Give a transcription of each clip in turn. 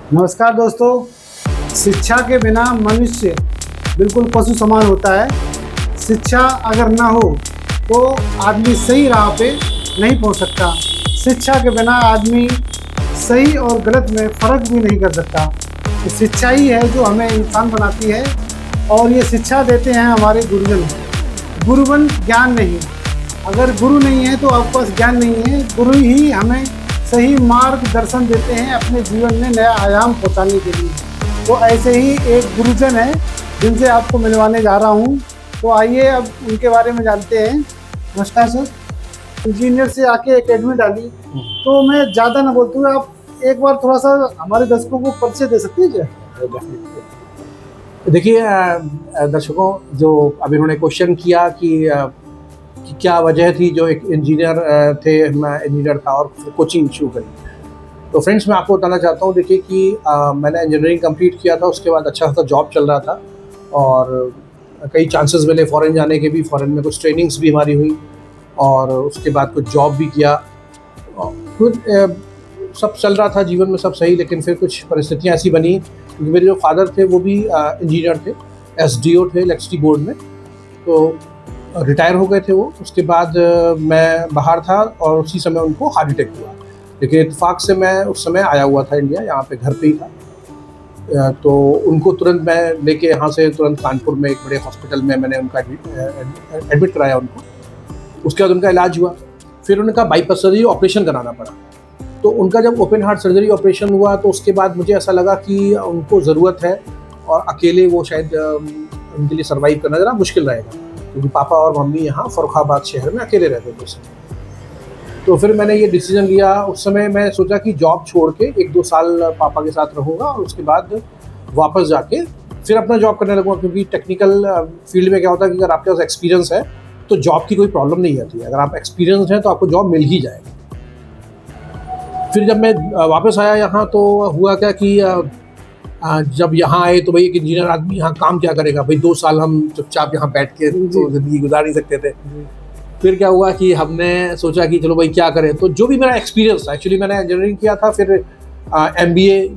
नमस्कार दोस्तों। शिक्षा के बिना मनुष्य बिल्कुल पशु समान होता है। शिक्षा अगर ना हो तो आदमी सही राह पे नहीं पहुंच सकता। शिक्षा के बिना आदमी सही और गलत में फ़र्क भी नहीं कर सकता। तो शिक्षा ही है जो हमें इंसान बनाती है और ये शिक्षा देते हैं हमारे गुरुजन। गुरुवन ज्ञान नहीं, अगर गुरु नहीं है तो आपके पास ज्ञान नहीं है। गुरु ही हमें सही मार्गदर्शन देते हैं अपने जीवन में नया आयाम पहुंचाने के लिए। तो ऐसे ही एक गुरुजन है जिनसे आपको मिलवाने जा रहा हूं। तो आइए अब उनके बारे में जानते हैं। नमस्कार सर। इंजीनियर से आके एकेडमी डाली, तो मैं ज़्यादा ना बोलते हुए आप एक बार थोड़ा सा हमारे दर्शकों को परिचय दे सकते हैं क्या? देखिए दर्शकों, जो अभी उन्होंने क्वेश्चन किया कि क्या वजह थी जो एक इंजीनियर थे, मैं इंजीनियर था और फिर कोचिंग शुरू करी। तो फ्रेंड्स, मैं आपको बताना चाहता हूँ, देखिए कि मैंने इंजीनियरिंग कंप्लीट किया था, उसके बाद अच्छा सा जॉब चल रहा था और कई चांसेस मिले फ़ॉरेन जाने के भी। फ़ॉरेन में कुछ ट्रेनिंग्स भी हमारी हुई और उसके बाद कुछ जॉब भी किया। फिर सब चल रहा था जीवन में, सब सही। लेकिन फिर कुछ परिस्थितियाँ ऐसी बनी क्योंकि मेरे जो फादर थे वो भी इंजीनियर थे, SDO थे इलेक्ट्रिसिटी बोर्ड में। तो रिटायर हो गए थे वो। उसके बाद मैं बाहर था और उसी समय उनको हार्ट अटैक हुआ। लेकिन इत्तेफाक से मैं उस समय आया हुआ था इंडिया, यहाँ पे घर पे ही था। तो उनको तुरंत मैं लेके यहाँ से तुरंत कानपुर में एक बड़े हॉस्पिटल में मैंने उनका एडमिट कराया उनको। उसके बाद उनका इलाज हुआ। फिर उनका बाईपास सर्जरी ऑपरेशन कराना पड़ा। तो उनका जब ओपन हार्ट सर्जरी ऑपरेशन हुआ तो उसके बाद मुझे ऐसा लगा कि उनको ज़रूरत है और अकेले वो शायद उनके लिए सर्वाइव करना ज़रा मुश्किल रहेगा, क्योंकि पापा और मम्मी यहाँ फर्रुखाबाद शहर में अकेले रहते थे उस समय। तो फिर मैंने ये डिसीजन लिया। उस समय मैं सोचा कि जॉब छोड़ के 1-2 साल पापा के साथ रहूँगा और उसके बाद वापस जाके फिर अपना जॉब करने लगूँगा, क्योंकि टेक्निकल फील्ड में क्या होता है कि अगर आपके पास एक्सपीरियंस है तो जॉब की कोई प्रॉब्लम नहीं आती है। अगर आप एक्सपीरियंस हैं तो आपको जॉब मिल ही जाएगा। फिर जब मैं वापस आया यहाँ तो हुआ क्या कि जब यहाँ आए तो भाई एक इंजीनियर आदमी यहाँ काम क्या करेगा भाई, 2 साल हम चुपचाप यहाँ बैठ के तो ज़िंदगी गुजार नहीं सकते थे। फिर क्या हुआ कि हमने सोचा कि चलो भाई क्या करें। तो जो भी मेरा एक्सपीरियंस था, एक्चुअली मैंने इंजीनियरिंग किया था, फिर MBA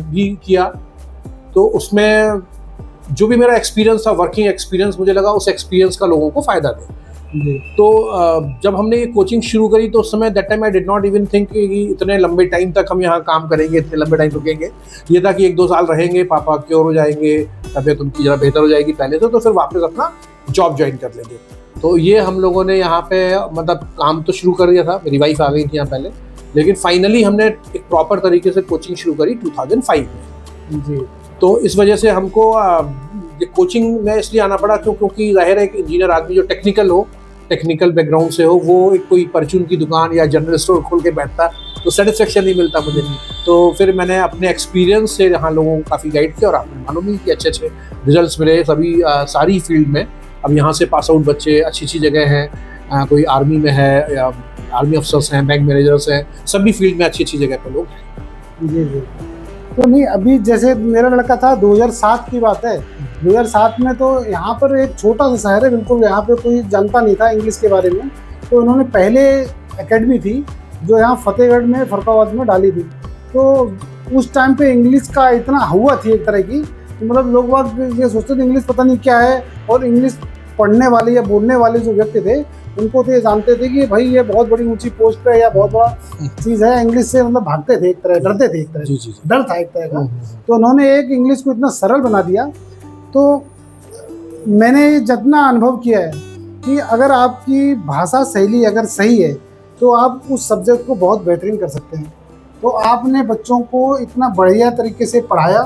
भी किया। तो उसमें जो भी मेरा एक्सपीरियंस था, वर्किंग एक्सपीरियंस, मुझे लगा उस एक्सपीरियंस का लोगों को फ़ायदा दे। तो जब हमने ये कोचिंग शुरू करी तो उस समय that time I did not even think कि इतने लंबे टाइम तक हम यहाँ काम करेंगे, इतने लंबे टाइम रुकेंगे। ये था कि 1-2 साल रहेंगे, पापा क्योर हो जाएंगे, तबीयत उनकी ज़रा बेहतर हो जाएगी पहले से, तो फिर वापस अपना जॉब ज्वाइन कर लेंगे। तो ये हम लोगों ने यहाँ पे मतलब काम तो शुरू कर दिया था। मेरी वाइफ आ गई थी यहाँ पहले, लेकिन फाइनली हमने एक प्रॉपर तरीके से कोचिंग शुरू करी 2005 में जी। तो इस वजह से हमको ये कोचिंग में इसलिए आना पड़ा क्योंकि ज़ाहिर है एक इंजीनियर आदमी जो टेक्निकल बैकग्राउंड से हो, वो एक कोई परचून की दुकान या जनरल स्टोर खोल के बैठता तो सेटिस्फेक्शन नहीं मिलता मुझे। तो फिर मैंने अपने एक्सपीरियंस से यहाँ लोगों को काफ़ी गाइड किया और आपने मालूम ही कि अच्छे रिजल्ट्स मिले सभी सारी फील्ड में। अब यहाँ से पास आउट बच्चे अच्छी जगह हैं, कोई आर्मी में है या आर्मी अफसर्स हैं, बैंक मैनेजर्स हैं, सभी फील्ड में अच्छी जगह पर लोग हैं। जी। तो नहीं, अभी जैसे मेरा लड़का था, 2007 की बात है। 2007 में तो यहाँ पर एक छोटा सा शहर है, बिल्कुल यहाँ पे कोई जानता नहीं था इंग्लिश के बारे में। तो उन्होंने पहले एकेडमी थी जो यहाँ फतेहगढ़ में फर्रुखाबाद में डाली थी। तो उस टाइम पे इंग्लिश का इतना हुआ थी एक तरह की, मतलब लोग बाग ये सोचते थे इंग्लिश पता नहीं क्या है, और इंग्लिश पढ़ने वाले या बोलने वाले जो व्यक्ति थे उनको तो ये जानते थे कि भाई ये बहुत बड़ी ऊंची पोस्ट पे या बहुत बड़ा चीज़ है। इंग्लिश से मतलब भागते थे एक तरह, डरते थे एक तरह, जी। डर था एक तरह का। तो उन्होंने एक इंग्लिश को इतना सरल बना दिया। तो मैंने जितना अनुभव किया है कि अगर आपकी भाषा शैली अगर सही है तो आप उस सब्जेक्ट को बहुत बेहतरीन कर सकते हैं। तो आपने बच्चों को इतना बढ़िया तरीके से पढ़ाया।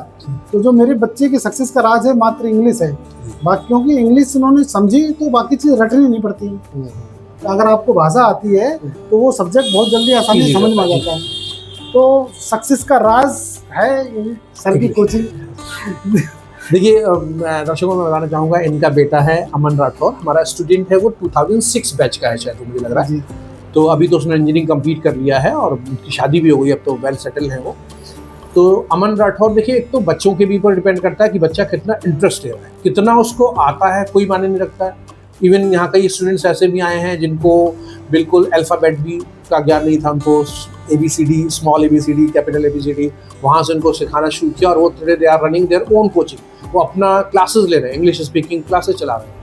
तो जो मेरे बच्चे की सक्सेस का राज है मात्र इंग्लिश है। बाकी क्योंकि इंग्लिश उन्होंने समझी तो बाकी चीज़ रटनी नहीं पड़ती। तो अगर आपको भाषा आती है तो वो सब्जेक्ट बहुत जल्दी आसानी से समझ में आ जाता है। तो सक्सेस का राज है सर की कोचिंग। देखिए, दर्शकों को मैं बताना चाहूँगा, इनका बेटा है अमन राठौर, हमारा स्टूडेंट है। वो 2006 बैच का है शायद, तो मुझे लग रहा है। तो अभी तो उसने इंजीनियरिंग कंप्लीट कर लिया है और उनकी शादी भी हो गई, अब तो वेल सेटल है वो। तो अमन राठौर, देखिए, एक तो बच्चों के भी ऊपर डिपेंड करता है कि बच्चा कितना इंटरेस्ट ले रहा है, कितना उसको आता है, कोई मायने नहीं रखता है। इवन यहाँ कई स्टूडेंट्स ऐसे भी आए हैं जिनको बिल्कुल अल्फ़ाबेट भी का ज्ञान नहीं था, उनको ABCD, small ABCD, capital ABCD, वहाँ से उनको सिखाना शुरू किया और वो they are running their own coaching, वो अपना क्लासेस ले रहे हैं, इंग्लिश स्पीकिंग क्लासेस चला रहे हैं।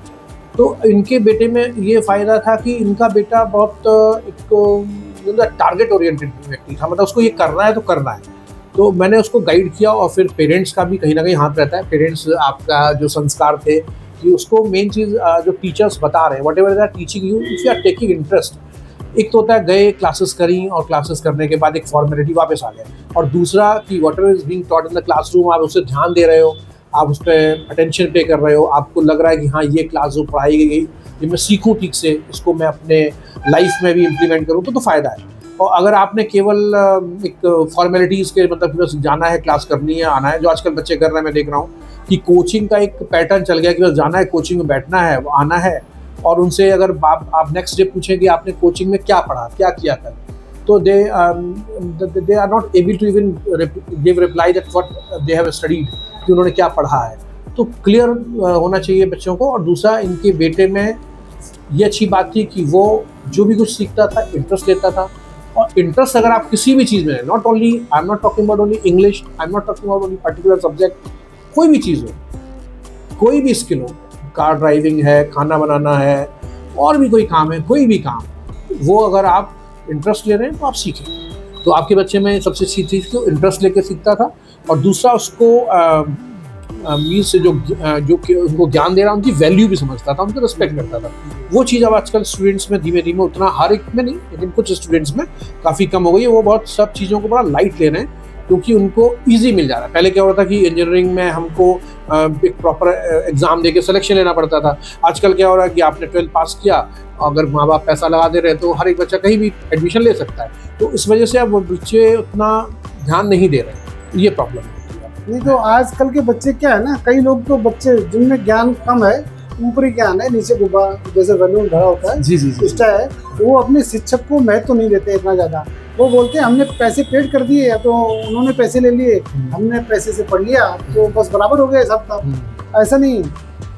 तो इनके बेटे में ये फ़ायदा था कि इनका बेटा बहुत एक टारगेट ओरिएंटेड व्यक्ति था, मतलब उसको ये करना है तो करना है। तो मैंने उसको गाइड किया और फिर पेरेंट्स का भी कहीं ना कहीं हाथ रहता है। पेरेंट्स आपका जो संस्कार थे कि उसको मेन चीज़ जो टीचर्स बता रहे हैं, whatever they are teaching you, if you are taking interest. एक तो होता है गए क्लासेस करी और क्लासेस करने के बाद एक फॉर्मेलिटी वापस आ गए, और दूसरा कि what ever is being taught in the classroom, आप उससे ध्यान दे रहे हो, आप उस पर अटेंशन पे कर रहे हो, आपको लग रहा है कि हाँ ये क्लास जो पढ़ाई गई ये मैं सीखूँ ठीक से, इसको मैं अपने लाइफ में भी इम्प्लीमेंट करूँ तो फ़ायदा है। और अगर आपने केवल एक फॉर्मेलिटीज़ के मतलब कि बस जाना है, क्लास करनी है, आना है, जो आजकल बच्चे कर रहे हैं, मैं देख रहा हूँ कि कोचिंग का एक पैटर्न चल गया कि बस जाना है, कोचिंग में बैठना है, वो आना है, और उनसे अगर आप नेक्स्ट डे पूछें कि आपने कोचिंग में क्या पढ़ा, क्या किया कल, तो they are not able to even give reply that what they have studied, कि उन्होंने क्या पढ़ा है। तो क्लियर होना चाहिए बच्चों को। और दूसरा, इनके बेटे में ये अच्छी बात थी कि वो जो भी कुछ सीखता था इंटरेस्ट लेता था। और इंटरेस्ट अगर आप किसी भी चीज़ में, not only, I am not talking about only English, I am not talking about only particular subject, कोई भी चीज़ हो, कोई भी स्किल हो, कार ड्राइविंग है, खाना बनाना है, और भी कोई काम है, कोई भी काम, वो अगर आप इंटरेस्ट ले रहे हैं तो आप सीखें। तो आपके बच्चे में सबसे अच्छी चीज़ थी इंटरेस्ट लेके सीखता था। और दूसरा, उसको मीन्स जो उनको ज्ञान दे रहा, उनकी वैल्यू भी समझता था, उनको रिस्पेक्ट करता था। वो चीज़ अब आजकल स्टूडेंट्स में धीमे धीमे, उतना हर एक में नहीं लेकिन कुछ स्टूडेंट्स में काफ़ी कम हो गई है। वो बहुत सब चीज़ों को बड़ा लाइट ले रहे हैं क्योंकि उनको ईजी मिल जा रहा है। पहले क्या होता था कि इंजीनियरिंग में हमको एक प्रॉपर एग्ज़ाम देके सिलेक्शन लेना पड़ता था। आजकल क्या हो रहा है कि आपने 12th पास किया, अगर माँ बाप पैसा लगा दे रहे हैं तो हर एक बच्चा कहीं भी एडमिशन ले सकता है। तो इस वजह से अब बच्चे उतना ध्यान नहीं दे रहे, ये प्रॉब्लम है। नहीं तो आजकल के बच्चे क्या है ना, कई लोग तो बच्चे जिनमें ज्ञान कम है, ऊपरी ज्ञान है, नीचे गुब्बा जैसे बलून भरा होता है, जी जी जी, इष्टा है, वो अपने शिक्षक को महत्व तो नहीं देते इतना ज़्यादा। वो बोलते हैं हमने पैसे पेड कर दिए, तो उन्होंने पैसे ले लिए, हमने पैसे से पढ़ लिया तो बस बराबर हो गया सब का। ऐसा नहीं,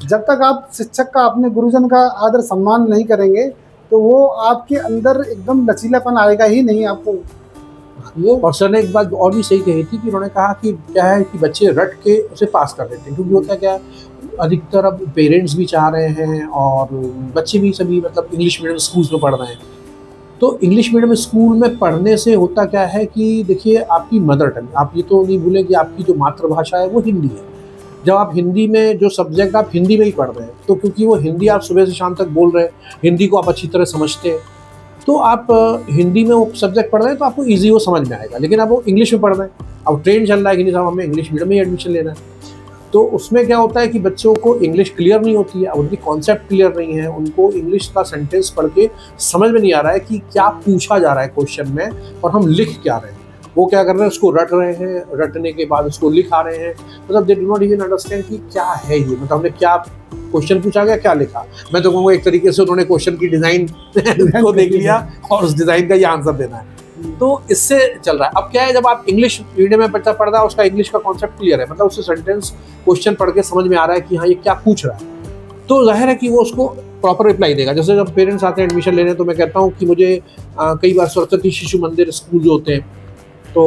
जब तक आप शिक्षक का, अपने गुरुजन का आदर सम्मान नहीं करेंगे तो वो आपके अंदर एकदम लचीलापन आएगा ही नहीं आपको। और सर ने एक बात और भी सही कही थी कि उन्होंने कहा कि क्या है कि बच्चे रट के उसे पास कर देते हैं, क्योंकि होता क्या है, अधिकतर अब पेरेंट्स भी चाह रहे हैं और बच्चे भी सभी मतलब इंग्लिश मीडियम स्कूल्स में पढ़ रहे हैं। तो इंग्लिश मीडियम स्कूल में पढ़ने से होता क्या है कि देखिए, आपकी मदर टंग, आप ये तो नहीं भूलें कि आपकी जो मातृभाषा है वो हिंदी है। जब आप हिंदी में जो सब्जेक्ट आप हिंदी में ही पढ़ रहे हैं, तो क्योंकि वो हिंदी आप सुबह से शाम तक बोल रहे हैं, हिंदी को आप अच्छी तरह समझते हैं, तो आप हिंदी में वो सब्जेक्ट पढ़ रहे हैं तो आपको ईजी वो समझ में आएगा। लेकिन आप वो इंग्लिश में पढ़ रहे हैं, अब ट्रेंड चल रहा है कि नहीं साहब हमें इंग्लिश मीडियम में ही एडमिशन लेना है, तो उसमें क्या होता है कि बच्चों को इंग्लिश क्लियर नहीं होती है, उनकी कॉन्सेप्ट क्लियर नहीं है, उनको इंग्लिश का सेंटेंस पढ़ के समझ में नहीं आ रहा है कि क्या पूछा जा रहा है क्वेश्चन में और हम लिख क्या रहे हैं। वो क्या कर रहे हैं, उसको रट रहे हैं, रटने के बाद उसको लिख आ रहे हैं, मतलब they do not even understand कि क्या है ये, मतलब हमने क्या क्वेश्चन पूछा गया, क्या लिखा। मैं तो कहूँगा एक तरीके से उन्होंने क्वेश्चन की डिज़ाइन को देख लिया और उस डिज़ाइन का ये आंसर देना है, तो इससे चल रहा है। अब क्या है, जब आप इंग्लिश मीडियम में बच्चा पढ़ रहा है, उसका इंग्लिश का कॉन्सेप्ट क्लियर है, मतलब उससे सेंटेंस क्वेश्चन पढ़ के समझ में आ रहा है कि हाँ ये क्या पूछ रहा है, तो जाहिर है कि वो उसको प्रॉपर रिप्लाई देगा। जैसे जब पेरेंट्स आते हैं एडमिशन लेने, तो मैं कहता हूँ कि मुझे कई बार सरस्वती शिशु मंदिर स्कूल जो होते हैं, तो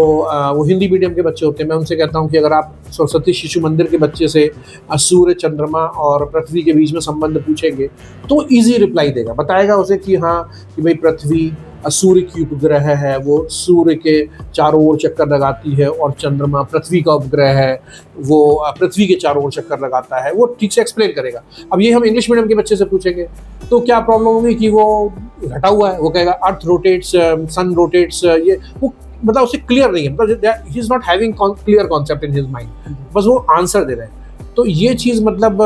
वो हिंदी मीडियम के बच्चे होते हैं, मैं उनसे कहता हूँ कि अगर आप सरस्वती शिशु मंदिर के बच्चे से सूर्य, चंद्रमा और पृथ्वी के बीच में संबंध पूछेंगे तो इजी रिप्लाई देगा, बताएगा उसे कि हाँ कि भाई पृथ्वी सूर्य की उपग्रह है, वो सूर्य के चारों ओर चक्कर लगाती है, और चंद्रमा पृथ्वी का उपग्रह है, वो पृथ्वी के चारों ओर चक्कर लगाता है, वो ठीक से एक्सप्लेन करेगा। अब ये हम इंग्लिश मीडियम के बच्चे से पूछेंगे तो क्या प्रॉब्लम होगी कि वो हटा हुआ है, वो कहेगा अर्थ रोटेट्स, सन रोटेट्स, ये वो मतलब उसे क्लियर नहीं है, मतलब he is not having clear concept in his mind, बस वो आंसर दे रहे हैं। तो ये चीज़ मतलब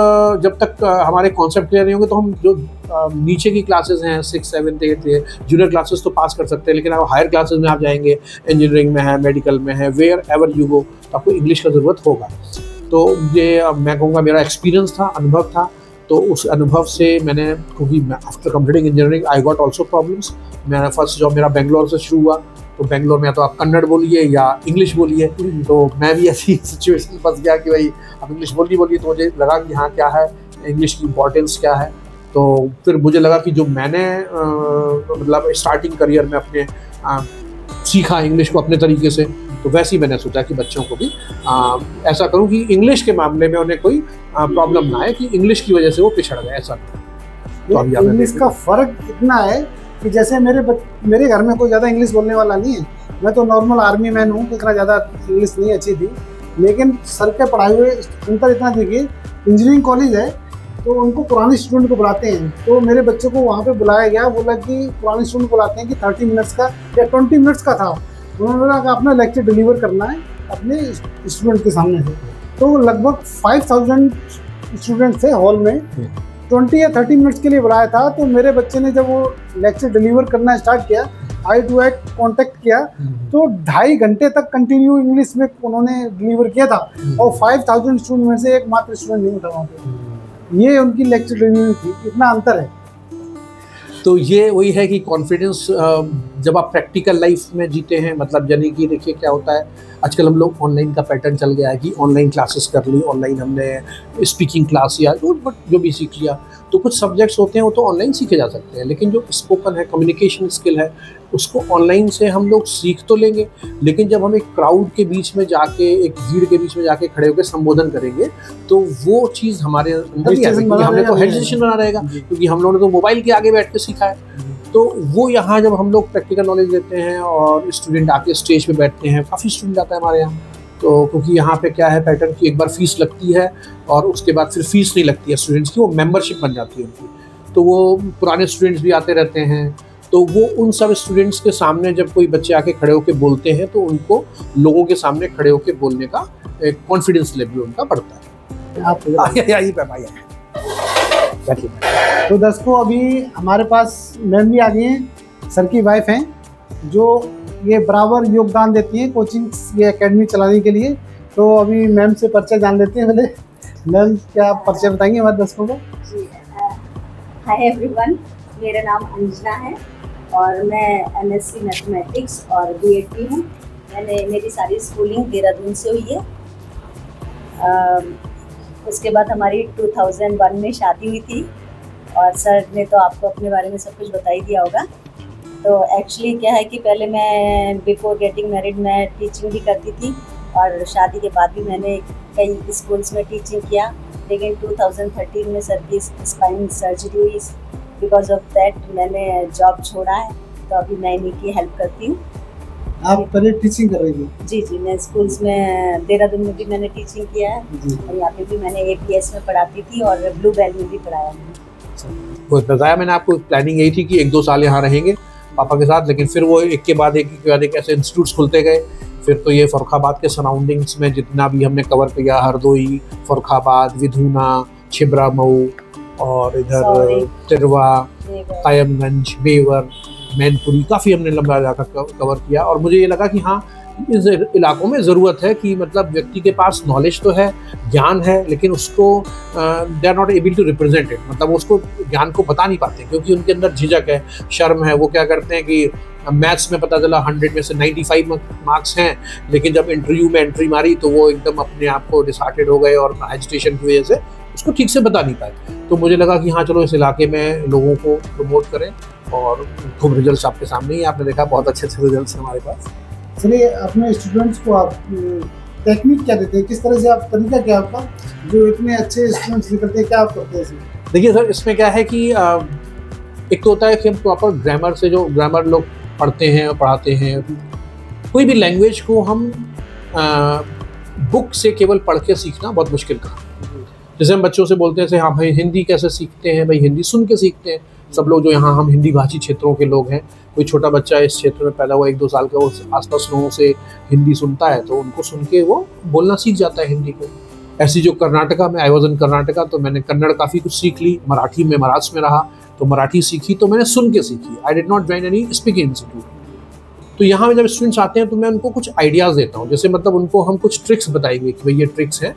जब तक हमारे कॉन्सेप्ट क्लियर नहीं होंगे तो हम जो नीचे की क्लासेस हैं 6, 7, 8 जूनियर क्लासेस तो पास कर सकते हैं, लेकिन आप हायर क्लासेस में आप जाएंगे, इंजीनियरिंग में है, मेडिकल में है, वेयर एवर यू गो, तो आपको इंग्लिश का ज़रूरत होगा। तो ये मैं कहूँगा मेरा एक्सपीरियंस था, अनुभव था, तो उस अनुभव से मैंने, क्योंकि after completing engineering I got also problems. मेरा फर्स्ट जॉब मेरा बेंगलोर से शुरू हुआ, तो बेंगलोर में तो आप कन्नड़ बोलिए या इंग्लिश बोलिए, तो मैं भी ऐसी सिचुएशन में फंस गया कि भाई अब इंग्लिश बोलिए, तो मुझे लगा कि हाँ क्या है इंग्लिश की इम्पोर्टेंस क्या है। तो फिर मुझे लगा कि जो मैंने मतलब स्टार्टिंग करियर में अपने सीखा इंग्लिश को अपने तरीके से, तो वैसे ही मैंने सोचा कि बच्चों को भी ऐसा करूं कि इंग्लिश के मामले में उन्हें कोई प्रॉब्लम ना आए कि इंग्लिश की वजह से वो पिछड़ गए, ऐसा तो अभी इंग्लिश का फ़र्क इतना है कि जैसे मेरे घर में कोई ज़्यादा इंग्लिश बोलने वाला नहीं है, मैं तो नॉर्मल आर्मी मैन हूँ, इतना ज़्यादा इंग्लिश नहीं अच्छी थी, लेकिन सर के पढ़ाए हुए अंतर इतना देखिए, इंजीनियरिंग कॉलेज है तो उनको पुराने स्टूडेंट को बुलाते हैं, तो मेरे बच्चे को वहाँ पे बुलाया गया, बोला कि पुराने स्टूडेंट को बुलाते हैं कि 30 मिनट्स का या 20 मिनट्स का था, उन्होंने बोला कि अपना लेक्चर डिलीवर करना है अपने स्टूडेंट के सामने से, तो लगभग 5000 स्टूडेंट थे हॉल में, 20 या 30 मिनट्स के लिए बुलाया था। तो मेरे बच्चे ने जब वो लेक्चर डिलीवर करना स्टार्ट किया, आई टू आई कॉन्टेक्ट किया, तो 2.5 घंटे तक कंटिन्यू इंग्लिश में उन्होंने डिलीवर किया था, और 5000 स्टूडेंट में से एकमात्र स्टूडेंट नहीं था वहाँ पे। ये उनकी लेक्चर डिलीवरी थी, इतना अंतर है। तो ये वही है कि कॉन्फिडेंस जब आप प्रैक्टिकल लाइफ में जीते हैं, मतलब यानी कि देखिए क्या होता है, आजकल हम लोग ऑनलाइन का पैटर्न चल गया है कि ऑनलाइन क्लासेस कर ली, ऑनलाइन हमने स्पीकिंग क्लास या जो भी सीख लिया, तो कुछ सब्जेक्ट्स होते हैं वो तो ऑनलाइन सीखे जा सकते हैं, लेकिन जो स्पोकन है, कम्युनिकेशन स्किल है, उसको ऑनलाइन से हम लोग सीख तो लेंगे, लेकिन जब हम एक क्राउड के बीच में जाके, एक भीड़ के बीच में जाके खड़े होकर संबोधन करेंगे, तो वो चीज़ हमारे अंदर नहीं आएगी, हमें तो हेजिटेशन बना रहेगा, क्योंकि हम लोगों ने तो मोबाइल के आगे बैठ के सीखा है। तो वो यहाँ जब हम लोग प्रैक्टिकल नॉलेज देते हैं और स्टूडेंट आके स्टेज पे बैठते हैं, काफ़ी स्टूडेंट आता है हमारे यहाँ, तो क्योंकि यहाँ पे क्या है पैटर्न की, एक बार फीस लगती है और उसके बाद फिर फीस नहीं लगती है स्टूडेंट्स की, वो मेंबरशिप बन जाती है उनकी, तो वो पुराने स्टूडेंट्स भी आते रहते हैं, तो वो उन सब स्टूडेंट्स के सामने जब कोई बच्चे आके खड़े होकर बोलते हैं, तो उनको लोगों के सामने खड़े होकर बोलने का एक कॉन्फिडेंस लेवल उनका बढ़ता है। आप तो दर्शकों, अभी हमारे पास मैम भी आ गई हैं, सर की वाइफ हैं, जो ये बराबर योगदान देती हैं कोचिंग ये एकेडमी चलाने के लिए। तो अभी मैम से परिचय जान लेते हैं। पहले मैम, क्या परिचय बताएंगे हमारे दर्शकों को? जी, हाय एवरीवन, मेरा नाम अंजना है और मैं MSc मैथमेटिक्स और BEd हूँ। मेरी सारी स्कूलिंग देहरादून से हुई है। उसके बाद हमारी 2001 में शादी हुई थी, और सर ने तो आपको अपने बारे में सब कुछ बता ही दिया होगा। तो एक्चुअली क्या है कि पहले मैं बिफोर गेटिंग मैरिड मैं टीचिंग भी करती थी, और शादी के बाद भी मैंने कई स्कूल्स में टीचिंग किया, लेकिन 2013 में सर की स्पाइन सर्जरी हुई, बिकॉज ऑफ दैट मैंने जॉब छोड़ा है, तो अभी मैं इन्हीं की हेल्प करती हूँ। आप पहले टीचिंग कर रही थी? जी जी, मैं स्कूल्स में देहरादून में भी मैंने टीचिंग किया है, और यहाँ पे भी मैंने APS में पढ़ाती थी और ब्लू बेल में भी पढ़ाया मैंने। वो बताया मैंने आपको, प्लानिंग यही थी कि 1-2 साल यहाँ रहेंगे पापा के साथ, लेकिन फिर वो एक के बाद एक ऐसे इंस्टीट्यूट्स खुलते गए। फिर तो ये फर्रुखाबाद के सराउंडिंग्स में जितना भी हमने कवर किया, हरदोई, फर्रुखाबाद, विधूना, छिबरा मऊ, और इधर तिरवा, कायमगंज, बेवर, मैनपुरी, काफ़ी हमने लंबा इलाका कवर किया। और मुझे ये लगा कि हाँ, इस इलाकों में ज़रूरत है कि मतलब व्यक्ति के पास नॉलेज तो है, ज्ञान है, लेकिन उसको they are not able to represent it, मतलब उसको ज्ञान को बता नहीं पाते, क्योंकि उनके अंदर झिझक है, शर्म है। वो क्या करते हैं कि मैथ्स में पता चला 100 में से 95 मार्क्स हैं, लेकिन जब इंटरव्यू में एंट्री मारी तो वो एकदम अपने आप को डिसहार्टेड हो गए और हेजिटेशन की वजह से उसको ठीक से बता नहीं पाए। तो मुझे लगा कि हाँ चलो इस इलाके में लोगों को प्रमोट करें, और खूब रिजल्ट्स आपके सामने ही आपने देखा, बहुत अच्छे अच्छे रिजल्ट्स हैं हमारे पास। चलिए, अपने स्टूडेंट्स को आप टेक्निक क्या देते हैं, किस तरह से आप, तरीका क्या आपका, जो इतने अच्छे स्टूडेंट्स निकलते हैं, क्या आप करते हैं इसमें? देखिए सर, इसमें क्या है कि एक तो होता है कि हम प्रॉपर ग्रामर से, जो ग्रामर लोग पढ़ते हैं और पढ़ाते हैं, कोई भी लैंग्वेज को हम बुक से केवल पढ़ के सीखना बहुत मुश्किल काम। जैसे हम बच्चों से बोलते हैं हाँ भाई हिंदी कैसे सीखते हैं, भाई हिंदी सुन के सीखते हैं। सब लोग जो यहाँ हम हिंदी भाषी क्षेत्रों के लोग हैं, कोई छोटा बच्चा इस क्षेत्र में पैदा हुआ 1-2 साल का, वो आसपास लोगों से हिंदी सुनता है तो उनको सुन के वो बोलना सीख जाता है हिंदी को। ऐसी जो कर्नाटका में, आई वॉज इन कर्नाटका, तो मैंने कन्नड़ काफ़ी कुछ सीख ली, मराठी में महाराष्ट्र में रहा तो मराठी सीखी, तो मैंने सुन के सीखी। I did not join any speaking institute. तो यहाँ में जब स्टूडेंट्स आते हैं तो मैं उनको कुछ आइडियाज़ देता हूँ, जैसे मतलब उनको हम कुछ ट्रिक्स बताएंगे कि भाई ये ट्रिक्स हैं,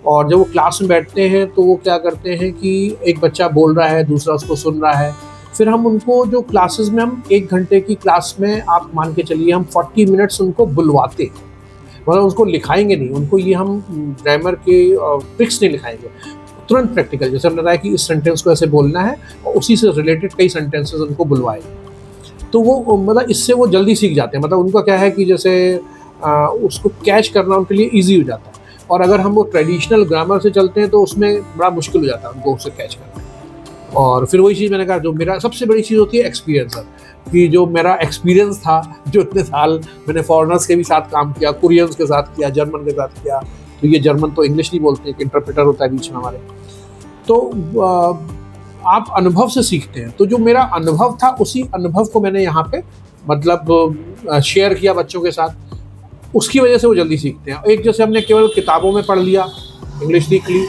और जब वो क्लास में बैठते हैं तो वो क्या करते हैं कि एक बच्चा बोल रहा है, दूसरा उसको सुन रहा है, फिर हम उनको जो क्लासेस में हम 1 घंटे की क्लास में आप मान के चलिए हम 40 मिनट्स उनको बुलवाते, मतलब उसको लिखाएंगे नहीं, उनको ये हम ग्रामर के ट्रिक्स नहीं लिखाएंगे, तुरंत प्रैक्टिकल, जैसे हमने बताया कि इस सेंटेंस को ऐसे बोलना है और उसी से रिलेटेड कई सेंटेंसेस उनको बुलवाए, तो वो मतलब इससे वो जल्दी सीख जाते हैं। मतलब उनका क्या है कि जैसे उसको कैच करना उनके लिए ईजी हो जाता है। और अगर हम वो ट्रेडिशनल ग्रामर से चलते हैं तो उसमें बड़ा मुश्किल हो जाता है उनको उसे कैच करना। और फिर वही चीज़ मैंने कहा, जो मेरा सबसे बड़ी चीज़ होती है एक्सपीरियंस है, कि जो मेरा एक्सपीरियंस था, जो इतने साल मैंने फॉरेनर्स के भी साथ काम किया, कोरियंस के साथ किया, जर्मन के साथ किया, तो ये जर्मन तो इंग्लिश नहीं बोलते, एक इंटरप्रेटर होता है बीच में हमारे, तो आप अनुभव से सीखते हैं। तो जो मेरा अनुभव था उसी अनुभव को मैंने यहाँ पे मतलब शेयर किया बच्चों के साथ, उसकी वजह से वो जल्दी सीखते हैं। एक जैसे हमने केवल किताबों में पढ़ लिया, इंग्लिश सीख ली,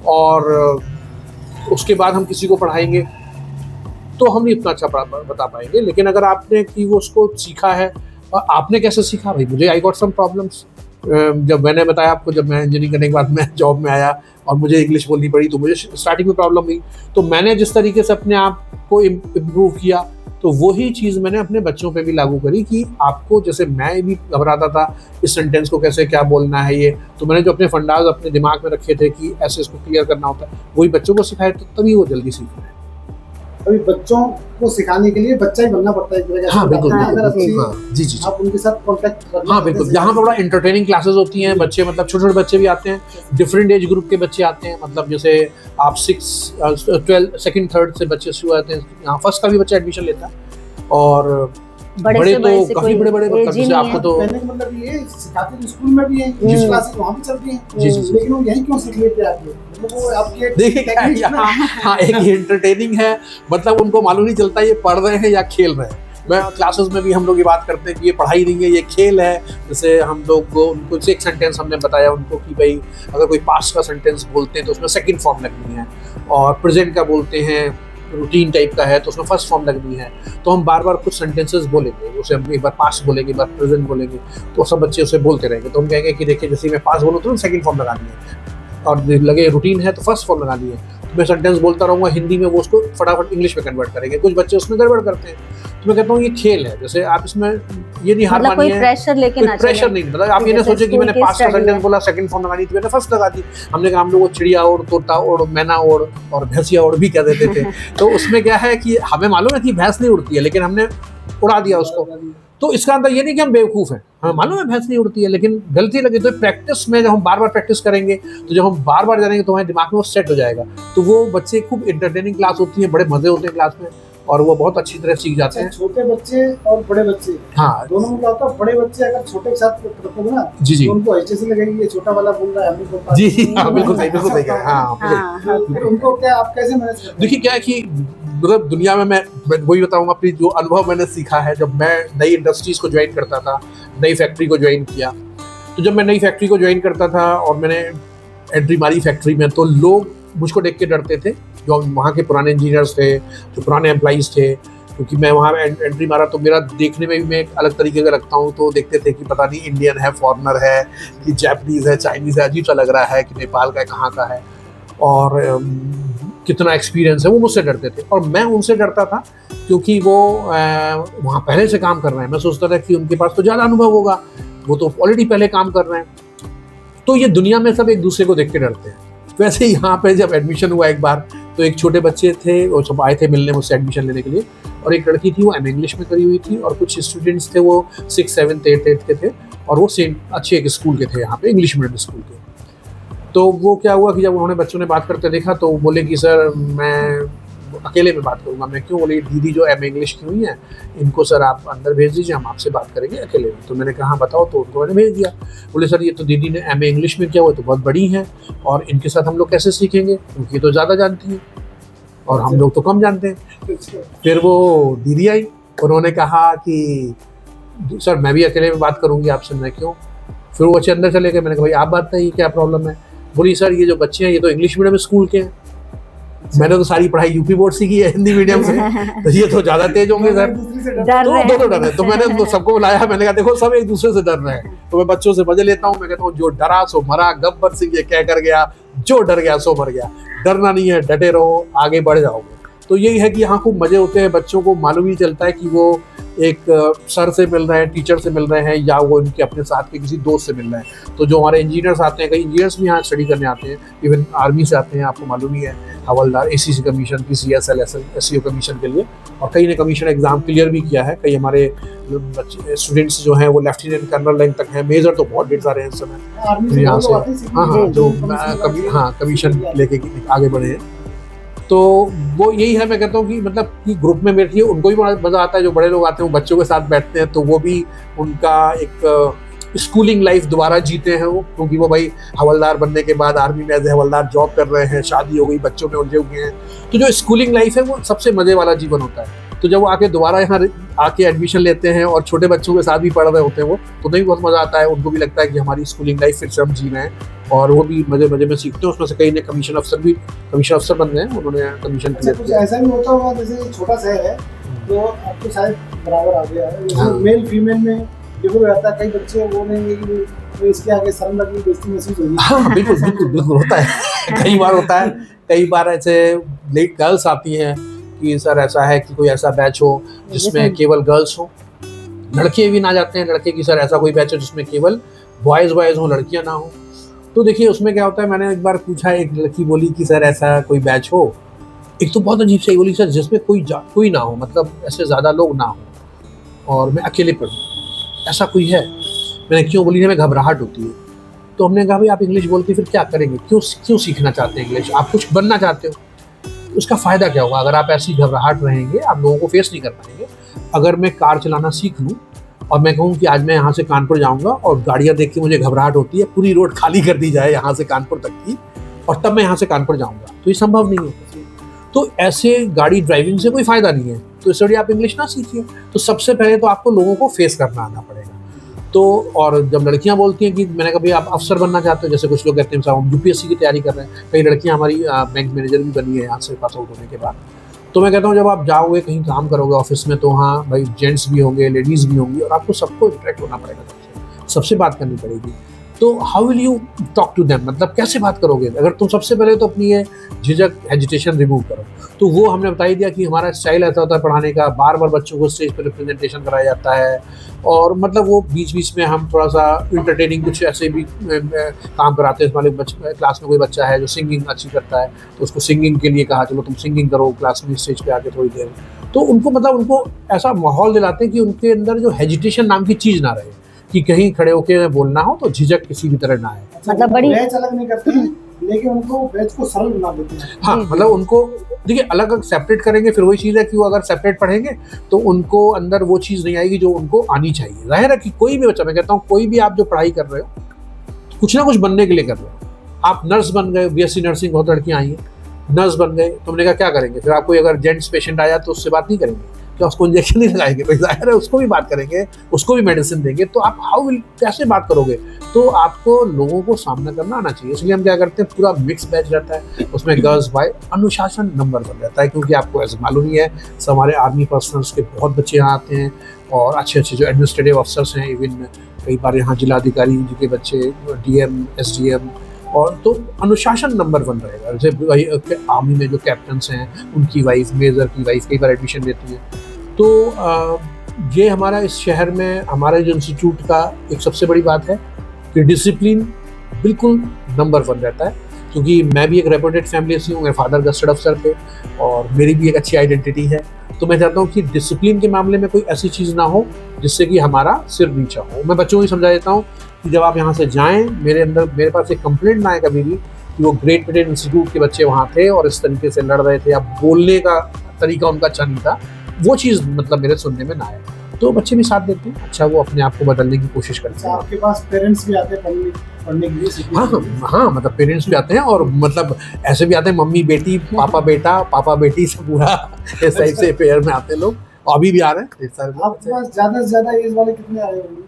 और उसके बाद हम किसी को पढ़ाएंगे तो हम नहीं इतना अच्छा बता पाएंगे। लेकिन अगर आपने कि वो उसको सीखा है, और आपने कैसे सीखा, भाई मुझे आई गॉट सम प्रॉब्लम्स। जब मैंने बताया आपको, जब मैं इंजीनियरिंग करने के बाद मैं जॉब में आया और मुझे इंग्लिश बोलनी पड़ी, तो मुझे स्टार्टिंग में प्रॉब्लम हुई। तो मैंने जिस तरीके से अपने आप को इम्प्रूव किया, तो वही चीज़ मैंने अपने बच्चों पे भी लागू करी कि आपको, जैसे मैं भी घबराता था इस सेंटेंस को कैसे क्या बोलना है ये, तो मैंने जो अपने फंडाज अपने दिमाग में रखे थे कि ऐसे इसको क्लियर करना होता है, वही बच्चों को सिखाए, तो तभी वो जल्दी सीख रहे हैं। अभी बच्चों को सिखाने के लिए बच्चा ही बनना पड़ता है एक तरह का। हाँ बिल्कुल, जी जी, आप उनके साथ कांटेक्ट करना। हाँ बिल्कुल, यहाँ पर बड़ा एंटरटेनिंग क्लासेस होती हैं। बच्चे मतलब छोटे छोटे बच्चे भी आते हैं, डिफरेंट एज ग्रुप के बच्चे आते हैं। मतलब जैसे आप 6, 12, सेकंड, थर्ड से बच्चे शुरू आते हैं, यहाँ फर्स्ट का भी बच्चा एडमिशन लेता है। और बड़े तो काफी बड़े मतलब जैसे आपको तो कहने का मतलब ये सिखाते तो स्कूल में भी है, इंग्लिश क्लासेस वहाँ भी चलती हैं, लेकिन वो यही क्यों सीख लेते हैं आगे? मतलब वो आपकी देखिए हाँ, एक एंटरटेनिंग है, मतलब उनको मालूम नहीं चलता ये पढ़ रहे हैं या खेल रहे हैं। मैं क्लासेस में भी हम लोग ये बात करते हैं कि ये पढ़ाई नहीं है, ये खेल है। जैसे हम लोग उनको एक सेंटेंस हमने बताया उनको कि भाई अगर कोई पास्ट का सेंटेंस बोलते हैं तो उसमें सेकंड फॉर्म लगनी है, और प्रेजेंट का बोलते हैं रूटीन टाइप का है तो उसमें फर्स्ट फॉर्म लगनी है। तो हम बार बार कुछ सेंटेंसेस बोलेंगे, उसे हम एक बार पास्ट बोलेंगे, एक बार प्रेजेंट बोलेंगे, तो सब बच्चे उसे बोलते रहेंगे। तो हम कहेंगे कि देखिए जैसे मैं पास्ट बोलूँ तो सेकंड फॉर्म लगानी है, और लगे रूटीन है तो फर्स्ट फॉर्म लगानी है। तो मैं सेंटेंस बोलता रहूँगा हिंदी में, वो उसको फटाफट इंग्लिश में कन्वर्ट करेंगे। कुछ बच्चे उसमें गड़बड़ करते हैं, तो मैं कहता हूँ ये खेल है। जैसे आप इसमें ये नहीं हार मानिए, कोई प्रेशर नहीं, मतलब आप ये ना सोचे कि मैंने पास्ट का सेंटेंस बोला, सेकंड फॉर्म लगानी थी, मैंने फर्स्ट लगा दी। हमने कहा हम लोग चिड़िया ओढ़, तोता ओढ़, मैना ओढ़ और भैंसिया ओढ़ भी कह देते थे। तो उसमें क्या है कि हमें मालूम है कि भैंस नहीं उड़ती है, लेकिन हमने उड़ा दिया उसको। तो इसका अंदर ये नहीं कि हम बेवकूफ़ हैं, हमें मालूम है भैंस नहीं उड़ती है, लेकिन गलती लगी। तो प्रैक्टिस में जब हम बार बार प्रैक्टिस करेंगे, तो जब हम बार बार जानेंगे तो हमारे दिमाग में वो सेट हो जाएगा। तो वो बच्चे खूब इंटरटेनिंग क्लास होती है, बड़े मजे होते हैं क्लास में, और वो बहुत अच्छी तरह सीख जाते हैं। छोटे बच्चे और बड़े बच्चे, हाँ, दोनों में क्या होता है, बड़े बच्चे अगर छोटे के साथ रखोगे ना, जी जी, तो उनको ऐसे से लगेगा ये छोटा वाला बोल रहा है, हमें बोलता है। जी हाँ, बिल्कुल सही, बिल्कुल सही। हाँ, उनको क्या आप कैसे मैनेज करते हैं? देखिए क्या है कि मतलब दुनिया में मैं वही बताऊंगा अपनी जो अनुभव मैंने सीखा है। जब मैं नई इंडस्ट्रीज को ज्वाइन करता था, नई फैक्ट्री को ज्वाइन किया, तो जब मैं नई फैक्ट्री को ज्वाइन करता था और मैंने एंट्री मारी फैक्ट्री में, तो लोग मुझको देख के डरते थे, जो वहाँ के पुराने इंजीनियर्स थे, जो पुराने एम्प्लॉइज़ थे, क्योंकि मैं वहाँ एंट्री मारा तो मेरा देखने में भी मैं एक अलग तरीके का लगता हूँ। तो देखते थे कि पता नहीं इंडियन है, फॉरेनर है, कि जापानीज़ है, चाइनीज़ है, अजीब सा लग रहा है कि नेपाल का है, कहाँ का है, और कितना एक्सपीरियंस है। वो मुझसे डरते थे और मैं उनसे डरता था, क्योंकि वो वहाँ पहले से काम कर रहे हैं। मैं सोचता था कि उनके पास तो ज़्यादा अनुभव होगा, वो तो ऑलरेडी पहले काम कर रहे हैं। तो ये दुनिया में सब एक दूसरे को देख के डरते हैं। वैसे ही यहाँ पे जब एडमिशन हुआ एक बार, तो एक छोटे बच्चे थे, वो सब आए थे मिलने मुझसे एडमिशन लेने के लिए, और एक लड़की थी वो एम इंग्लिश में करी हुई थी, और कुछ स्टूडेंट्स थे वो 6, 7, 8 के थे, और वो सेम अच्छे एक स्कूल के थे, यहाँ पे इंग्लिश मीडियम स्कूल के। तो वो क्या हुआ कि जब उन्होंने बच्चों ने बात करते देखा, तो बोले कि सर मैं अकेले में बात करूँगा। मैं क्यों? बोले दीदी जो एम इंग्लिश की हुई हैं, इनको सर आप अंदर भेज दीजिए, हम आपसे बात करेंगे अकेले में। तो मैंने कहा हाँ बताओ, तो उनको मैंने भेज दिया। बोले सर ये तो दीदी ने एम इंग्लिश में किया हुआ, तो बहुत बड़ी हैं, और इनके साथ हम लोग कैसे सीखेंगे, क्योंकि तो ज़्यादा जानती हैं और हम लोग तो कम जानते हैं। फिर वो दीदी आई, उन्होंने कहा कि सर मैं भी अकेले में बात करूँगी आपसे। मैं क्यों? फिर वो बच्चे अंदर चले गए। मैंने कहा भाई आप बात बताइए क्या प्रॉब्लम है। बोली सर ये जो बच्चे हैं ये तो इंग्लिश मीडियम स्कूल के हैं, मैंने तो सारी पढ़ाई यूपी बोर्ड से की है, हिंदी मीडियम से, तो ये तो ज्यादा तेज होंगे सर। तो डर रहे। तो मैंने सबको बुलाया, मैंने कहा देखो सब एक दूसरे से डर रहे हैं। तो मैं बच्चों से मजे लेता हूँ, मैं कहता हूँ जो डरा सो मरा, गब्बर सिंह ये कह कर गया, जो डर गया सो मर गया। डरना नहीं है, डटे रहो, आगे बढ़ जाओगे। तो यही है कि यहाँ खूब मज़े होते हैं, बच्चों को मालूम ही चलता है कि वो एक सर से मिल रहे हैं, टीचर से मिल रहे हैं, या वो इनके अपने साथ के किसी दोस्त से मिल रहे हैं। तो जो हमारे इंजीनियर्स आते हैं, कई इंजीनियर्स भी यहाँ स्टडी करने आते हैं, इवन आर्मी से आते हैं, आपको मालूम ही है, हवलदार, ACC commission, PCS, LSL, SCO commission के लिए, और कई ने कमीशन एग्ज़ाम क्लियर भी किया है। कई हमारे स्टूडेंट्स जो हैं वो लेफ्टिनेंट कर्नल रैंक तक हैं, मेजर तो बहुत ढेर सारे हैं इस समय यहाँ से, हाँ, जो कमीशन लेके आगे बढ़े हैं। तो वो यही है, मैं कहता हूँ कि मतलब कि ग्रुप में बैठिए, उनको भी बड़ा मज़ा आता है। जो बड़े लोग आते हैं वो बच्चों के साथ बैठते हैं, तो वो भी उनका एक स्कूलिंग लाइफ दोबारा जीते हैं वो, क्योंकि वो भाई हवलदार बनने के बाद आर्मी में एज ए हवलदार जॉब कर रहे हैं, शादी हो गई, बच्चों में उलझे हुए हैं। तो जो स्कूलिंग लाइफ है वो सबसे मज़े वाला जीवन होता है। तो जब वो आके दोबारा यहाँ आके एडमिशन लेते हैं और छोटे बच्चों के साथ भी पढ़ रहे होते हैं वो, तो उन्हें भी बहुत मज़ा आता है। उनको भी लगता है कि हमारी स्कूलिंग लाइफ फिर से हम जी रहे हैं, और वो भी मज़े मज़े में सीखते हैं। उसमें से कई ने कमीशन अफसर बन गए हैं, उन्होंने कमीशन क्लियर किया। ऐसा भी होता होगा, जैसे छोटा शहर है तो अब तो शायद बराबर आ गया है, जैसे मेल फीमेल में डिफर रहता है। कई बच्चे बोलेंगे कि तो इसके आगे शर्म लगी, बेइज्जती महसूस होगी। हाँ, बिल्कुल बिल्कुल बिल्कुल होता है। कई बार होता है, कई बार ऐसे लेट गर्ल्स आती हैं कि सर ऐसा है कि कोई ऐसा बैच हो जिसमें केवल गर्ल्स हो, लड़के भी ना जाते हैं, लड़के की सर ऐसा कोई बैच हो जिसमें केवल बॉयज़ हो, लड़कियां ना हो। तो देखिए उसमें क्या होता है, मैंने एक बार पूछा, एक लड़की बोली कि सर ऐसा कोई बैच हो, एक तो बहुत अजीब से बोली सर जिसमें कोई ना हो, मतलब ऐसे ज़्यादा लोग ना हो और मैं अकेले पढ़ूँ, ऐसा कोई है? मैंने क्यों बोली, हमें घबराहट होती है। तो हमने कहा भाई आप इंग्लिश बोल के फिर क्या करेंगे, क्यों सीखना चाहते हैं इंग्लिश, आप कुछ बनना चाहते हो, उसका फ़ायदा क्या होगा? अगर आप ऐसी घबराहट रहेंगे, आप लोगों को फेस नहीं कर पाएंगे। अगर मैं कार चलाना सीख लूँ और मैं कहूँ कि आज मैं यहाँ से कानपुर जाऊँगा और गाड़ियाँ देख के मुझे घबराहट होती है, पूरी रोड खाली कर दी जाए यहाँ से कानपुर तक की, और तब मैं यहाँ से कानपुर जाऊँगा, तो ये संभव नहीं है। तो ऐसे गाड़ी ड्राइविंग से कोई फ़ायदा नहीं है, तो इसलिए आप इंग्लिश ना सीखिए। तो सबसे पहले तो आपको लोगों को फेस करना आना पड़ेगा। तो और जब लड़कियां बोलती हैं कि मैंने कहा भाई आप अफसर बनना चाहते हो, जैसे कुछ लोग कहते हैं साहब हम UPSC की तैयारी कर रहे हैं, कई लड़कियां हमारी बैंक मैनेजर भी बनी है यहाँ से पास आउट होने के बाद। तो मैं कहता हूँ जब आप जाओगे कहीं काम करोगे ऑफिस में, तो हाँ भाई जेंट्स भी होंगे, लेडीज़ भी होंगी, और आपको सबको इंटरेक्ट होना पड़ेगा, सबसे बात करनी पड़ेगी। तो how will you talk to them, मतलब कैसे बात करोगे? अगर तुम सबसे पहले तो अपनी ये झिझक, हेजिटेशन रिमूव करो। तो वो हमने बता ही दिया कि हमारा स्टाइल ऐसा होता है पढ़ाने का, बार बार बच्चों को स्टेज पर रिप्रेजेंटेशन कराया जाता है, और मतलब वो बीच बीच में हम थोड़ा सा इंटरटेनिंग कुछ ऐसे भी काम कराते हैं। हमारे क्लास में कोई बच्चा है जो सिंगिंग अच्छी करता है, तो उसको सिंगिंग के लिए कहा चलो तुम सिंगिंग करो क्लास में, स्टेज पे आके थोड़ी देर। तो उनको मतलब उनको ऐसा माहौल दिलाते हैं कि उनके अंदर जो हेजिटेशन नाम की चीज़ ना रहे, कि कहीं खड़े होकर बोलना हो तो झिझक किसी भी तरह ना आए। मतलब बड़ी बैच अलग नहीं करते हैं, लेकिन उनको बैच को सरल बना देते हैं। हाँ, मतलब उनको देखिए अलग अलग सेपरेट करेंगे, फिर वही चीज़ है कि वो अगर सेपरेट पढ़ेंगे तो उनको अंदर वो चीज़ नहीं आएगी जो उनको आनी चाहिए। जाहिर है कि कोई भी बच्चा, मैं कहता हूँ कोई भी आप जो पढ़ाई कर रहे हो कुछ ना कुछ बनने के लिए कर रहे हो। आप नर्स बन गए, BSc नर्सिंग बहुत लड़कियाँ आई हैं, नर्स बन गए, तुमने कहा क्या करेंगे? फिर आपको अगर जेंट्स पेशेंट आया तो उससे बात नहीं करेंगे, क्या उसको इंजेक्शन नहीं लगाएंगे? भाई जाहिर है उसको भी बात करेंगे, उसको भी मेडिसिन देंगे। तो आप कैसे बात करोगे? तो आपको लोगों को सामना करना आना चाहिए। इसलिए हम क्या करते हैं, पूरा मिक्स बैच रहता है, उसमें गर्ल्स बॉय, अनुशासन नंबर 1 रहता है, क्योंकि आपको ऐसे मालूम ही है हमारे आर्मी पर्सनल्स के बहुत बच्चे यहाँ आते हैं, और अच्छे अच्छे जो एडमिनिस्ट्रेटिव अफसर्स हैं, इवन कई बार यहाँ जिलाधिकारी जी के बच्चे, DM, SDM, और तो अनुशासन नंबर 1 रहेगा। जैसे आर्मी में जो कैप्टन्स हैं उनकी वाइफ, मेजर की वाइफ कई बार एडमिशन लेती है। तो ये हमारा इस शहर में हमारे जो इंस्टीट्यूट का एक सबसे बड़ी बात है कि डिसिप्लिन बिल्कुल नंबर 1 रहता है, क्योंकि मैं भी एक रेपुटेड फैमिली से हूँ, मेरे फादर गस्टेड अफसर थे और मेरी भी एक अच्छी आइडेंटिटी है। तो मैं चाहता हूँ कि डिसिप्लिन के मामले में कोई ऐसी चीज़ ना हो जिससे कि हमारा सिर नीचा हो। मैं बच्चों को ही समझा देता हूँ कि जब आप यहाँ से जाएँ, मेरे पास एक कंप्लेंट ना आए कभी भी कि वो ग्रेट ब्रिटेन इंस्टीट्यूट के बच्चे वहाँ थे और इस तरीके से लड़ रहे थे, या बोलने का तरीका उनका अच्छा नहीं था, वो चीज़ मतलब मेरे सुनने में ना आए। तो बच्चे भी साथ देते हैं, अच्छा वो अपने आप को बदलने की कोशिश करते हैं। आपके पास पेरेंट्स भी आते हैं पढ़ने के लिए? हाँ, मतलब पेरेंट्स भी आते हैं, और मतलब ऐसे भी आते हैं मम्मी बेटी, पापा बेटा, पापा बेटी से पूरा इस टाइप से पेयर में आते हैं लोग, अभी भी आ रहे हैं। आपके पास ज़्यादा से ज़्यादा एज वाले कितने आ रहे होंगे?